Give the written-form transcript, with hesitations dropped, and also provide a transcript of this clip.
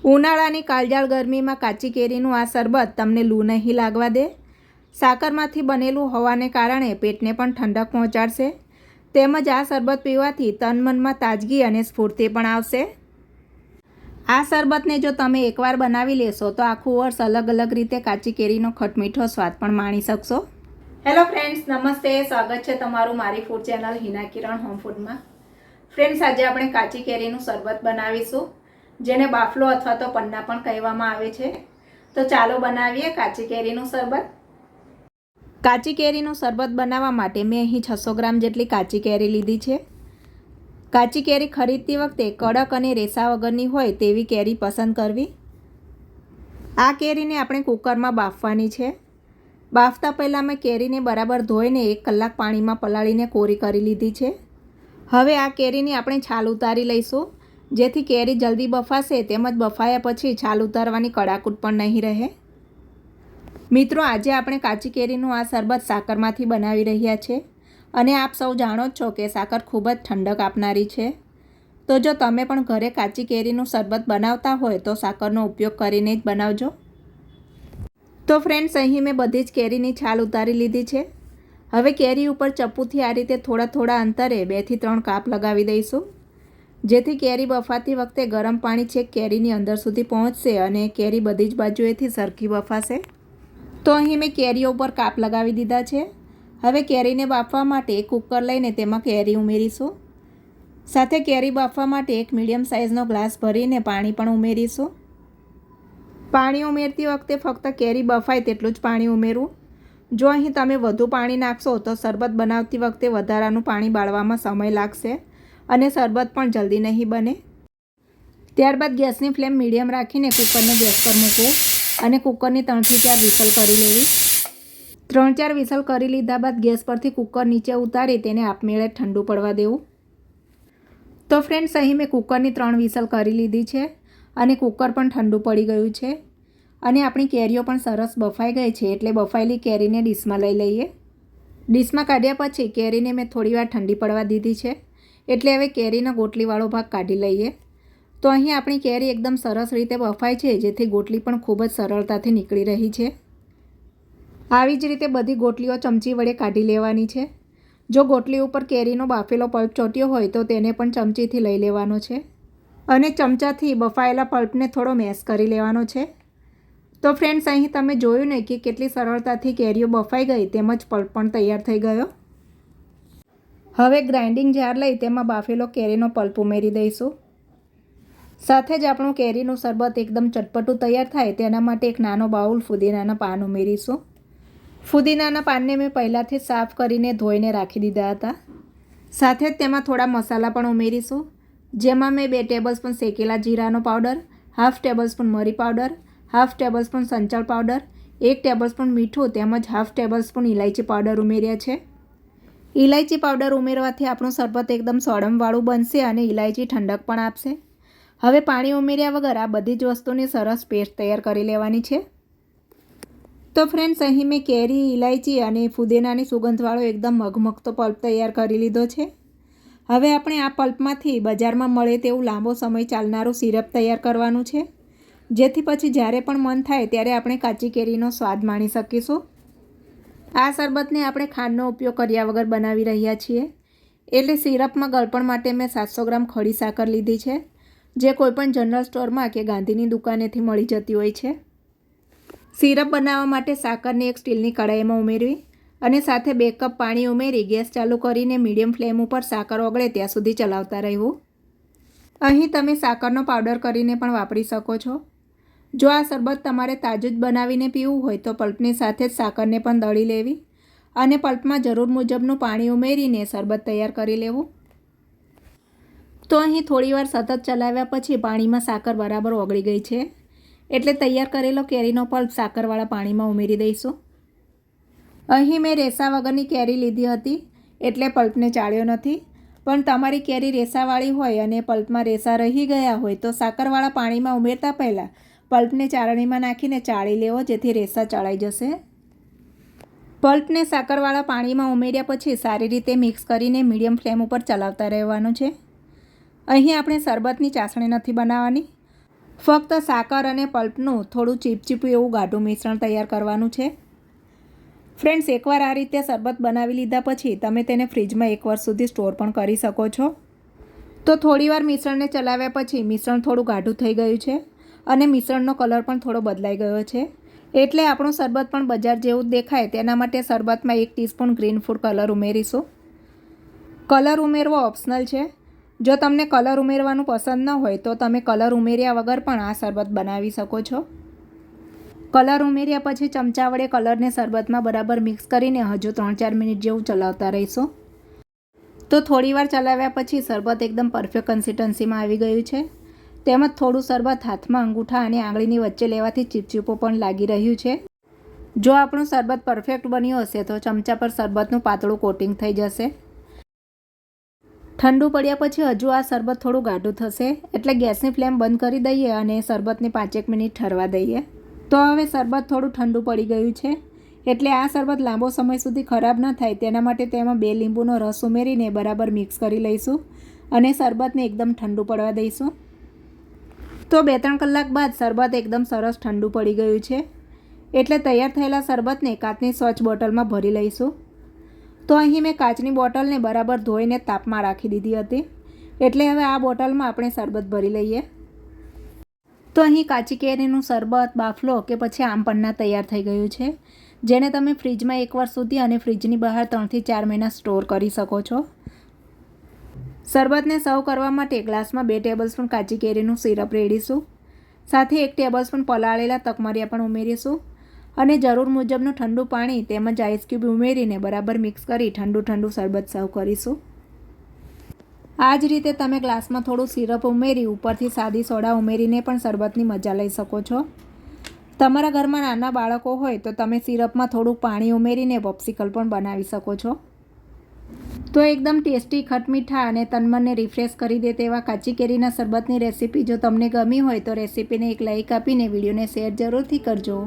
ઉનાળાની કાળઝાળ ગરમીમાં કાચી કેરીનું આ શરબત તમને લૂ નહીં લાગવા દે. સાકરમાંથી બનેલું હોવાને કારણે પેટને પણ ઠંડક પહોંચાડશે. તેમજ આ શરબત પીવાથી તન મનમાં તાજગી અને સ્ફૂર્તિ પણ આવશે. આ શરબતને જો તમે એકવાર બનાવી લેશો તો આખું વર્ષ અલગ અલગ રીતે કાચી કેરીનો ખટમીઠો સ્વાદ પણ માણી શકશો. હેલો ફ્રેન્ડ્સ, નમસ્તે. સ્વાગત છે તમારું મારી ફૂડ ચેનલ હિના કિરણ હોમ ફૂડમાં. ફ્રેન્ડ્સ, આજે આપણે કાચી કેરીનું શરબત બનાવીશું, જેને બાફલો અથવા તો પન્ના પણ કહેવામાં આવે છે. તો ચાલો બનાવીએ કાચી કેરીનું શરબત. કાચી કેરીનું શરબત બનાવવા માટે મેં અહીં 600 ગ્રામ જેટલી કાચી કેરી લીધી છે. કાચી કેરી ખરીદતી વખતે કડક અને રેસા વગરની હોય તેવી કેરી પસંદ કરવી. આ કેરીને આપણે કુકરમાં બાફવાની છે. બાફતા પહેલાં મેં કેરીને બરાબર ધોઈને 1 કલાક પાણીમાં પલાળીને કોરી કરી લીધી છે. હવે આ કેરીની આપણે છાલ ઉતારી લઈશું, જેથી કેરી જલ્દી બફાશે. તેમજ બફાયા પછી છાલ ઉતારવાની કડાકૂટ પણ નહીં રહે. મિત્રો, આજે આપણે કાચી કેરીનું આ શરબત સાકરમાંથી બનાવી રહ્યા છે. અને આપ સૌ જાણો જ છો કે સાકર ખૂબ જ ઠંડક આપનારી છે. તો જો તમે પણ ઘરે કાચી કેરીનું શરબત બનાવતા હોય તો સાકરનો ઉપયોગ કરીને જ બનાવજો. તો ફ્રેન્ડ્સ, અહીં મેં બધી જ કેરીની છાલ ઉતારી લીધી છે. હવે કેરી ઉપર ચપ્પુથી આ રીતે થોડા થોડા અંતરે 2 થી 3 કાપ લગાવી દઈશું, જેથી કેરી બફાતી વખતે ગરમ પાણી છેક કેરીની અંદર સુધી પહોંચશે અને કેરી બધી જ બાજુએથી સરખી બફાશે. તો અહીં મેં કેરીઓ ઉપર કાપ લગાવી દીધા છે. હવે કેરીને બાફવા માટે એક કુકર લઈને તેમાં કેરી ઉમેરીશું. સાથે કેરી બાફવા માટે એક મીડિયમ સાઇઝનો ગ્લાસ ભરીને પાણી પણ ઉમેરીશું. પાણી ઉમેરતી વખતે ફક્ત કેરી બફાય તેટલું જ પાણી ઉમેરવું. જો અહીં તમે વધુ પાણી નાખશો તો શરબત બનાવતી વખતે વધારાનું પાણી બાળવામાં સમય લાગશે અને શરબત પણ જલ્દી નહીં બને. ત્યારબાદ ગેસની ફ્લેમ મીડિયમ રાખીને કુકરને ગેસ પર મૂકવું અને કુકરની 3 થી 4 વિસલ કરી લેવી. 3-4 વિસલ કરી લીધા બાદ ગેસ પરથી કુકર નીચે ઉતારી તેને આપમેળે ઠંડુ પડવા દેવું. તો ફ્રેન્ડ્સ, અહીં મેં કુકરની 3 વિસલ કરી લીધી છે અને કુકર પણ ઠંડુ પડી ગયું છે અને આપણી કેરીઓ પણ સરસ બફાઈ ગઈ છે. એટલે બફાયેલી કેરીને ડીશમાં લઈ લઈએ. ડીશમાં કાઢ્યા પછી કેરીને મેં થોડીવાર ઠંડી પડવા દીધી છે. એટલે હવે કેરીનો ગોટલીવાળો ભાગ કાઢી લઈએ. તો અહીં આપણી કેરી એકદમ સરસ રીતે બફાય છે, જેથી ગોટલી પણ ખૂબ જ સરળતાથી નીકળી રહી છે. આવી જ રીતે બધી ગોટલીઓ ચમચી વડે કાઢી લેવાની છે. જો ગોટલી ઉપર કેરીનો બાફેલો પલ્પ ચોટ્યો હોય તો તેને પણ ચમચીથી લઈ લેવાનો છે અને ચમચાથી બફાયેલા પલ્પને થોડો મેશ કરી લેવાનો છે. તો ફ્રેન્ડ્સ, અહીં તમે જોયું ને કે કેટલી સરળતાથી કેરીઓ બફાઈ ગઈ, તેમજ પલ્પ પણ તૈયાર થઈ ગયો. હવે ગ્રાઇન્ડિંગ જાર લઈ તેમાં બાફેલો કેરીનો પલ્પ ઉમેરી દઈશું. સાથે જ આપણું કેરીનું શરબત એકદમ ચટપટું તૈયાર થાય તેના માટે એક નાનો બાઉલ ફુદીનાના પાન ઉમેરીશું. ફુદીનાના પાનને મેં પહેલાંથી જ સાફ કરીને ધોઈને રાખી દીધા હતા. સાથે જ તેમાં થોડા મસાલા પણ ઉમેરીશું, જેમાં મેં 2 ટેબલસ્પૂન શેકેલા જીરાનો પાવડર, 1/2 ટેબલસ્પૂન મરી પાવડર, 1/2 ટેબલસ્પૂન સંચળ પાવડર, 1 ટેબલસ્પૂન મીઠું તેમજ 1/2 ટેબલસ્પૂન ઇલાયચી પાવડર ઉમેર્યા છે. ઇલાયચી પાવડર ઉમેરવાથી આપણું શરબત એકદમ સોડમવાળું બનશે અને ઇલાયચી ઠંડક પણ આપશે. હવે પાણી ઉમેર્યા વગર આ બધી જ વસ્તુની સરસ પેસ્ટ તૈયાર કરી લેવાની છે. તો ફ્રેન્ડ્સ, અહીં મેં કેરી, ઇલાયચી અને ફુદીનાની સુગંધવાળો એકદમ મઘમગતો પલ્પ તૈયાર કરી લીધો છે. હવે આપણે આ પલ્પમાંથી બજારમાં મળે તેવું લાંબો સમય ચાલનારું સિરપ તૈયાર કરવાનું છે, જેથી પછી જ્યારે પણ મન થાય ત્યારે આપણે કાચી કેરીનો સ્વાદ માણી શકીશું. આ શરબતને આપણે ખાંડનો ઉપયોગ કર્યા વગર બનાવી રહ્યા છીએ. એટલે સિરપમાં ગળપણ માટે મેં 700 ગ્રામ ખડી સાકર લીધી છે, જે કોઈપણ જનરલ સ્ટોરમાં કે ગાંધીની દુકાનેથી મળી જતી હોય છે. સિરપ બનાવવા માટે સાકરને એક સ્ટીલની કડાઈમાં ઉમેરવી અને સાથે 2 કપ પાણી ઉમેરી ગેસ ચાલુ કરીને મીડિયમ ફ્લેમ ઉપર સાકર ઓગળે ત્યાં સુધી ચલાવતા રહેવું. અહીં તમે સાકરનો પાવડર કરીને પણ વાપરી શકો છો. જો આ શરબત તમારે તાજું જ બનાવીને પીવું હોય તો પલ્પની સાથે જ સાકરને પણ દળી લેવી અને પલ્પમાં જરૂર મુજબનું પાણી ઉમેરીને શરબત તૈયાર કરી લેવું. તો અહીં થોડીવાર સતત ચલાવ્યા પછી પાણીમાં સાકર બરાબર ઓગળી ગઈ છે. એટલે તૈયાર કરેલો કેરીનો પલ્પ સાકરવાળા પાણીમાં ઉમેરી દઈશું. અહીં મેં રેસા વગરની કેરી લીધી હતી, એટલે પલ્પને ચાળ્યો નથી. પણ તમારી કેરી રેસાવાળી હોય અને પલ્પમાં રેસા રહી ગયા હોય તો સાકરવાળા પાણીમાં ઉમેરતા પહેલાં પલ્પને ચાળણીમાં નાખીને ચાળી લેવો, જેથી રેસા ચડાઈ જશે. પલ્પને સાકરવાળા પાણીમાં ઉમેર્યા પછી સારી રીતે મિક્સ કરીને મીડિયમ ફ્લેમ ઉપર ચલાવતા રહેવાનું છે. અહીં આપણે શરબતની ચાસણી નથી બનાવવાની, ફક્ત સાકર અને પલ્પનું થોડું ચીપચીપું એવું ગાઢું મિશ્રણ તૈયાર કરવાનું છે. ફ્રેન્ડ્સ, એકવાર આ રીતે શરબત બનાવી લીધા પછી તમે તેને ફ્રીજમાં 1 વર્ષ સુધી સ્ટોર પણ કરી શકો છો. તો થોડીવાર મિશ્રણને ચલાવ્યા પછી મિશ્રણ થોડું ગાઢું થઈ ગયું છે અને મિશ્રણનો કલર પણ થોડો બદલાઈ ગયો છે. એટલે આપણું શરબત પણ બજાર જેવું જ દેખાય તેના માટે શરબતમાં 1 ટીસ્પૂન ગ્રીન ફૂડ કલર ઉમેરીશું. કલર ઉમેરવો ઓપ્શનલ છે. જો તમને કલર ઉમેરવાનું પસંદ ન હોય તો તમે કલર ઉમેર્યા વગર પણ આ શરબત બનાવી શકો છો. કલર ઉમેર્યા પછી ચમચા વડે કલરને શરબતમાં બરાબર મિક્સ કરીને હજુ 3-4 મિનિટ જેવું ચલાવતા રહીશું. તો થોડીવાર ચલાવ્યા પછી શરબત એકદમ પરફેક્ટ કન્સિસ્ટન્સીમાં આવી ગયું છે. તેમજ થોડું શરબત હાથમાં અંગૂઠા અને આંગળીની વચ્ચે લેવાથી ચીપચીપું પણ લાગી રહ્યું છે. જો આપણું શરબત પરફેક્ટ બન્યું હશે તો ચમચા પર શરબતનું પાતળું કોટિંગ થઈ જશે. ઠંડુ પડ્યા પછી હજુ આ શરબત થોડું ગાઢું થશે એટલે ગેસની ફ્લેમ બંધ કરી દઈએ અને શરબતને 5-1 મિનિટ ઠરવા દઈએ. તો હવે શરબત થોડું ઠંડુ પડી ગયું છે એટલે આ શરબત લાંબો સમય સુધી ખરાબ ન થાય તેના માટે તેમાં 2 લીંબુનો રસ ઉમેરીને બરાબર મિક્સ કરી લઈશું અને શરબતને એકદમ ઠંડુ પડવા દઈશું. તો 2-3 કલાક બાદ શરબત એકદમ સરસ ઠંડુ પડી ગયું છે એટલે તૈયાર થયેલા શરબતને કાચની સ્વચ્છ બોટલમાં ભરી લઈશું. તો અહીં મેં કાચની બોટલને બરાબર ધોઈને તાપમાં રાખી દીધી હતી એટલે હવે આ બોટલમાં આપણે શરબત ભરી લઈએ. તો અહીં કાચી કેરીનું શરબત, બાફલો કે પછી આમપન્ના તૈયાર થઈ ગયું છે જેને તમે ફ્રીજમાં 1 વર્ષ સુધી અને ફ્રીજની બહાર 3 થી 4 મહિના સ્ટોર કરી શકો છો. શરબતને સર્વ કરવા માટે ગ્લાસમાં 2 ટેબલસ્પૂન કાચી કેરીનું સિરપ રેડીશું. સાથે 1 ટેબલસ્પૂન પલાળેલા તકમરિયા પણ ઉમેરીશું અને જરૂર મુજબનું ઠંડુ પાણી તેમજ આઈસ ક્યુબ ઉમેરીને બરાબર મિક્સ કરી ઠંડુ શરબત સર્વ કરીશું. આ જ રીતે તમે ગ્લાસમાં થોડું સિરપ ઉમેરી ઉપરથી સાદી સોડા ઉમેરીને પણ શરબતની મજા લઈ શકો છો. તમારા ઘરમાં નાના બાળકો હોય તો તમે સિરપમાં થોડું પાણી ઉમેરીને પોપ્સિકલ પણ બનાવી શકો છો. તો એકદમ ટેસ્ટી, ખટમીઠા અને તનમનને રિફ્રેશ કરી દે તેવા કાચી કેરીના શરબતની રેસીપી જો તમને ગમી હોય તો રેસીપીને એક લાઇક આપીને વિડીયોને શેર જરૂરથી કરજો.